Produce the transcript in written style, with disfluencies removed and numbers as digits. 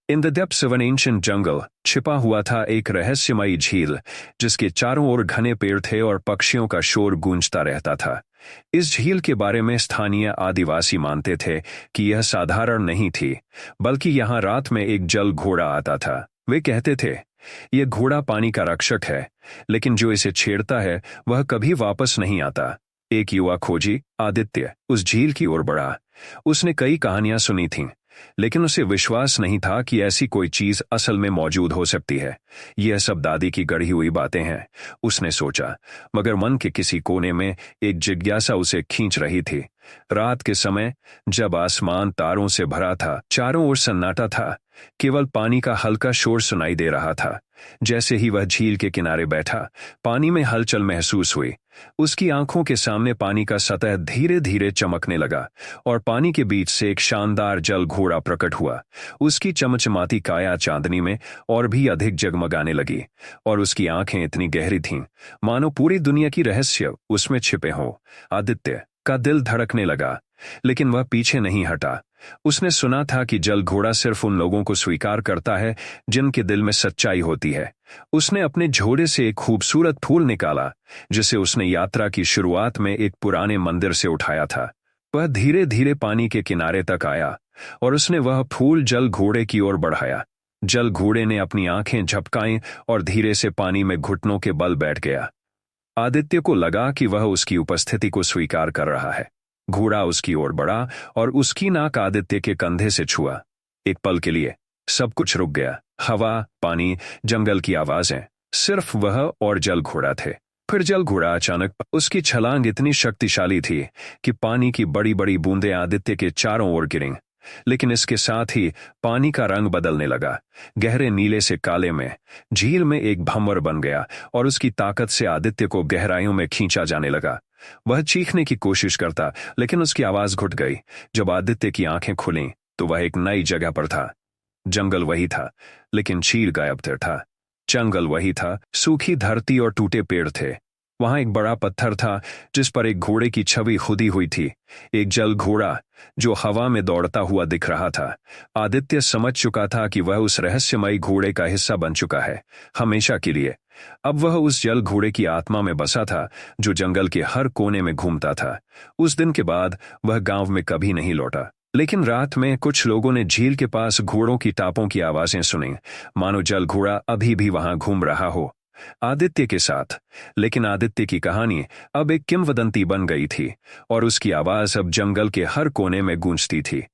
In the depths of an ancient jungle छिपा हुआ था एक रहस्यमयी झील, जिसके चारों ओर घने पेड़ थे और पक्षियों का शोर गूंजता रहता था। इस झील के बारे में स्थानीय आदिवासी मानते थे कि यह साधारण नहीं थी, बल्कि यहाँ रात में एक जल घोड़ा आता था। वे कहते थे, यह घोड़ा पानी का रक्षक है, लेकिन जो इसे छेड़ता है वह कभी वापस नहीं आता। एक युवा खोजी, आदित्य, उस झील की ओर बढ़ा। उसने कई कहानियां सुनी थीं, लेकिन उसे विश्वास नहीं था कि ऐसी कोई चीज असल में मौजूद हो सकती है। यह सब दादी की गढ़ी हुई बातें हैं, उसने सोचा, मगर मन के किसी कोने में एक जिज्ञासा उसे खींच रही थी। रात के समय, जब आसमान तारों से भरा था, चारों ओर सन्नाटा था, केवल पानी का हल्का शोर सुनाई दे रहा था। जैसे ही वह झील के किनारे बैठा, पानी में हलचल महसूस हुई। उसकी आंखों के सामने पानी का सतह धीरे धीरे चमकने लगा और पानी के बीच से एक शानदार जल घोड़ा प्रकट हुआ। उसकी चमचमाती काया चांदनी में और भी अधिक जगमगाने लगी और उसकी आंखें इतनी गहरी थीं, मानो पूरी दुनिया की रहस्य उसमें छिपे हों। आदित्य का दिल धड़कने लगा, लेकिन वह पीछे नहीं हटा। उसने सुना था कि जल घोड़ा सिर्फ उन लोगों को स्वीकार करता है जिनके दिल में सच्चाई होती है। उसने अपने झोले से एक खूबसूरत फूल निकाला, जिसे उसने यात्रा की शुरुआत में एक पुराने मंदिर से उठाया था। वह धीरे धीरे पानी के किनारे तक आया और उसने वह फूल जल घोड़े की ओर बढ़ाया। जल घोड़े ने अपनी आंखें झपकाईं और धीरे से पानी में घुटनों के बल बैठ गया। आदित्य को लगा कि वह उसकी उपस्थिति को स्वीकार कर रहा है। घोड़ा उसकी ओर बढ़ा और उसकी नाक आदित्य के कंधे से छुआ। एक पल के लिए सब कुछ रुक गया। हवा, पानी, जंगल की आवाजें, सिर्फ वह और जल घोड़ा थे। फिर जल घोड़ा अचानक, उसकी छलांग इतनी शक्तिशाली थी कि पानी की बड़ी बड़ी बूंदें आदित्य के चारों ओर गिरीं। लेकिन इसके साथ ही पानी का रंग बदलने लगा। गहरे नीले से काले में झील में एक भंवर बन गया और उसकी ताकत से आदित्य को गहराइयों में खींचा जाने लगा। वह चीखने की कोशिश करता, लेकिन उसकी आवाज घुट गई। जब आदित्य की आंखें खुलीं, तो वह एक नई जगह पर था। जंगल वही था, लेकिन झील गायब था। जंगल वही था, सूखी धरती और टूटे पेड़ थे। वहां एक बड़ा पत्थर था जिस पर एक घोड़े की छवि खुदी हुई थी, एक जल घोड़ा जो हवा में दौड़ता हुआ दिख रहा था। आदित्य समझ चुका था कि वह उस रहस्यमयी घोड़े का हिस्सा बन चुका है, हमेशा के लिए। अब वह उस जल घोड़े की आत्मा में बसा था, जो जंगल के हर कोने में घूमता था। उस दिन के बाद वह गांव में कभी नहीं लौटा। लेकिन रात में कुछ लोगों ने झील के पास घोड़ों की टापों की आवाजें सुनी, मानो जल घोड़ा अभी भी वहां घूम रहा हो, आदित्य के साथ। लेकिन आदित्य की कहानी अब एक किंवदंती बन गई थी और उसकी आवाज अब जंगल के हर कोने में गूंजती थी।